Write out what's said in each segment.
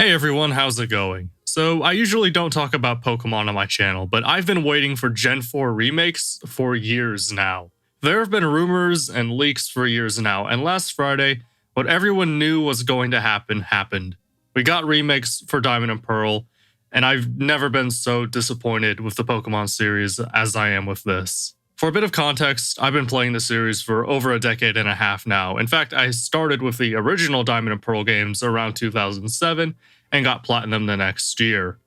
Hey everyone, how's it going? So, I usually don't talk about Pokemon on my channel, but I've been waiting for Gen 4 remakes for years now. There have been rumors and leaks for years now, and last Friday, what everyone knew was going to happen happened. We got remakes for Diamond and Pearl, and I've never been so disappointed with the Pokemon series as I am with this. For a bit of context, I've been playing the series for over a decade and a half now. In fact, I started with the original Diamond and Pearl games around 2007 and got Platinum the next year.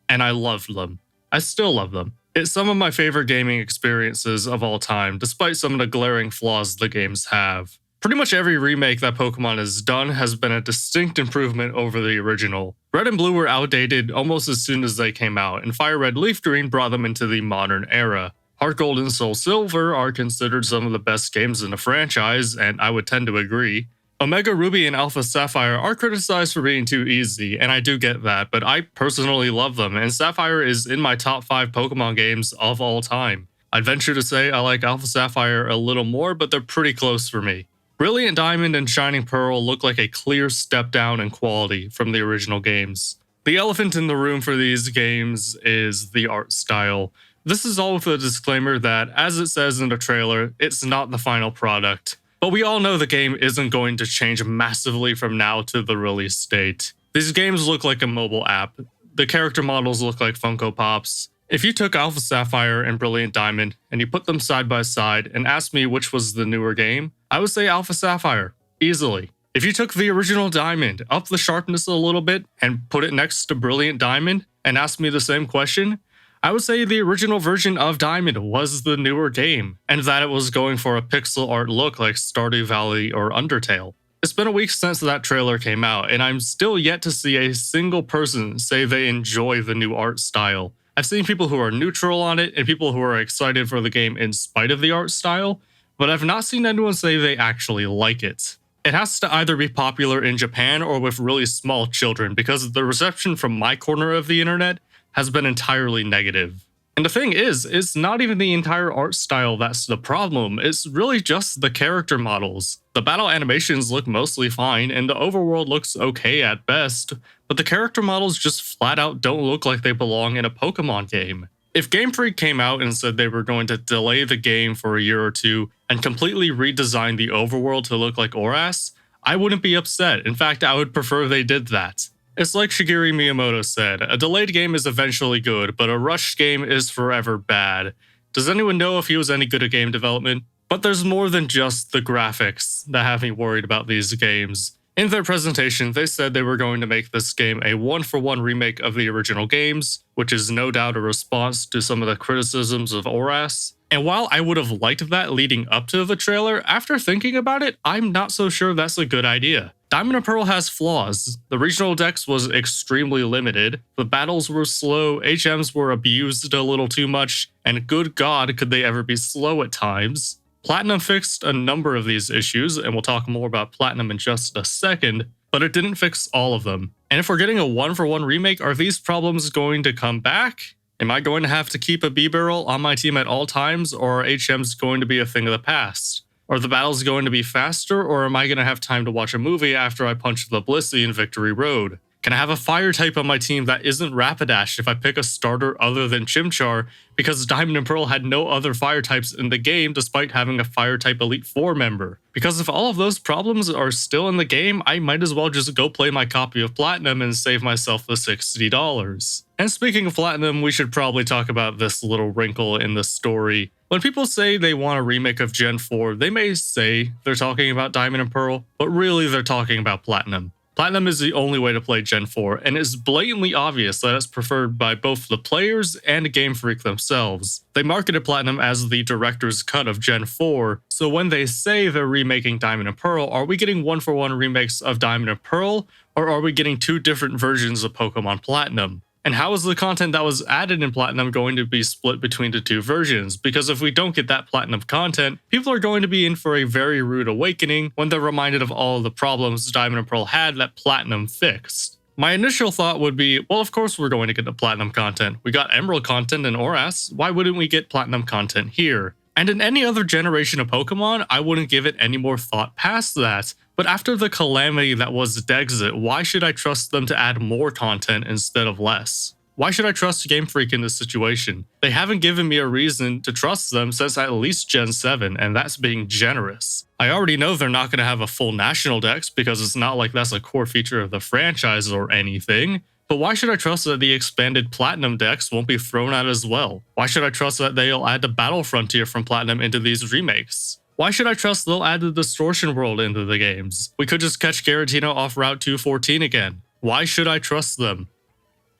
And I loved them. I still love them. It's some of my favorite gaming experiences of all time, despite some of the glaring flaws the games have. Pretty much every remake that Pokemon has done has been a distinct improvement over the original. Red and Blue were outdated almost as soon as they came out, and Fire Red Leaf Green brought them into the modern era. Heart Gold and Soul Silver are considered some of the best games in the franchise, and I would tend to agree. Omega Ruby and Alpha Sapphire are criticized for being too easy, and I do get that, but I personally love them, and Sapphire is in my top 5 Pokemon games of all time. I'd venture to say I like Alpha Sapphire a little more, but they're pretty close for me. Brilliant Diamond and Shining Pearl look like a clear step down in quality from the original games. The elephant in the room for these games is the art style. This is all with a disclaimer that, as it says in the trailer, it's not the final product. But we all know the game isn't going to change massively from now to the release date. These games look like a mobile app. The character models look like Funko Pops. If you took Alpha Sapphire and Brilliant Diamond and you put them side by side and asked me which was the newer game, I would say Alpha Sapphire, easily. If you took the original Diamond, up the sharpness a little bit, and put it next to Brilliant Diamond and asked me the same question, I would say the original version of Diamond was the newer game, and that it was going for a pixel art look like Stardew Valley or Undertale. It's been a week since that trailer came out, and I'm still yet to see a single person say they enjoy the new art style. I've seen people who are neutral on it, and people who are excited for the game in spite of the art style, but I've not seen anyone say they actually like it. It has to either be popular in Japan or with really small children, because the reception from my corner of the internet has been entirely negative. And the thing is, it's not even the entire art style that's the problem, it's really just the character models. The battle animations look mostly fine, and the overworld looks okay at best, but the character models just flat out don't look like they belong in a Pokemon game. If Game Freak came out and said they were going to delay the game for a year or two and completely redesign the overworld to look like ORAS, I wouldn't be upset. In fact, I would prefer they did that. It's like Shigeru Miyamoto said, a delayed game is eventually good, but a rushed game is forever bad. Does anyone know if he was any good at game development? But there's more than just the graphics that have me worried about these games. In their presentation, they said they were going to make this game a one-for-one remake of the original games, which is no doubt a response to some of the criticisms of ORAS. And while I would have liked that leading up to the trailer, after thinking about it, I'm not so sure that's a good idea. Diamond and Pearl has flaws. The regional dex was extremely limited, the battles were slow, HMs were abused a little too much, and good god could they ever be slow at times. Platinum fixed a number of these issues, and we'll talk more about Platinum in just a second, but it didn't fix all of them. And if we're getting a one-for-one remake, are these problems going to come back? Am I going to have to keep a B-Barrel on my team at all times, or are HMs going to be a thing of the past? Are the battles going to be faster, or am I going to have time to watch a movie after I punch the Blissey in Victory Road? Can I have a fire type on my team that isn't Rapidash if I pick a starter other than Chimchar, because Diamond and Pearl had no other fire types in the game despite having a fire type Elite 4 member? Because if all of those problems are still in the game, I might as well just go play my copy of Platinum and save myself the $60. And speaking of Platinum, we should probably talk about this little wrinkle in the story. When people say they want a remake of Gen 4, they may say they're talking about Diamond and Pearl, but really they're talking about Platinum. Platinum is the only way to play Gen 4, and it's blatantly obvious that it's preferred by both the players and Game Freak themselves. They marketed Platinum as the director's cut of Gen 4, so when they say they're remaking Diamond and Pearl, are we getting one-for-one remakes of Diamond and Pearl, or are we getting two different versions of Pokemon Platinum? And how is the content that was added in Platinum going to be split between the two versions? Because if we don't get that Platinum content, people are going to be in for a very rude awakening when they're reminded of all of the problems Diamond and Pearl had that Platinum fixed. My initial thought would be, well, of course we're going to get the Platinum content. We got Emerald content in ORAS, why wouldn't we get Platinum content here? And in any other generation of Pokemon, I wouldn't give it any more thought past that. But after the calamity that was Dexit, why should I trust them to add more content instead of less? Why should I trust Game Freak in this situation? They haven't given me a reason to trust them since at least Gen 7, and that's being generous. I already know they're not going to have a full national dex because it's not like that's a core feature of the franchise or anything. But why should I trust that the expanded Platinum dex won't be thrown out as well? Why should I trust that they'll add the Battle Frontier from Platinum into these remakes? Why should I trust they'll add the Distortion World into the games? We could just catch Giratina off Route 214 again. Why should I trust them?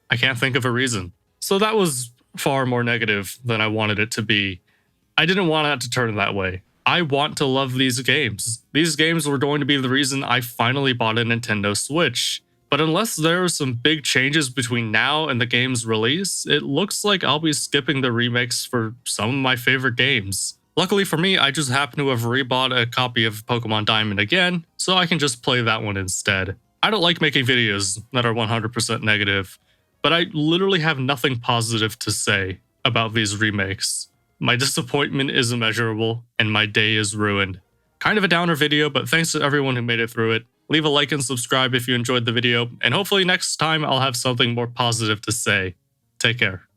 I can't think of a reason. So that was far more negative than I wanted it to be. I didn't want it to turn that way. I want to love these games. These games were going to be the reason I finally bought a Nintendo Switch. But unless there are some big changes between now and the game's release, it looks like I'll be skipping the remakes for some of my favorite games. Luckily for me, I just happen to have rebought a copy of Pokemon Diamond again, so I can just play that one instead. I don't like making videos that are 100% negative, but I literally have nothing positive to say about these remakes. My disappointment is immeasurable, and my day is ruined. Kind of a downer video, but thanks to everyone who made it through it. Leave a like and subscribe if you enjoyed the video, and hopefully next time I'll have something more positive to say. Take care.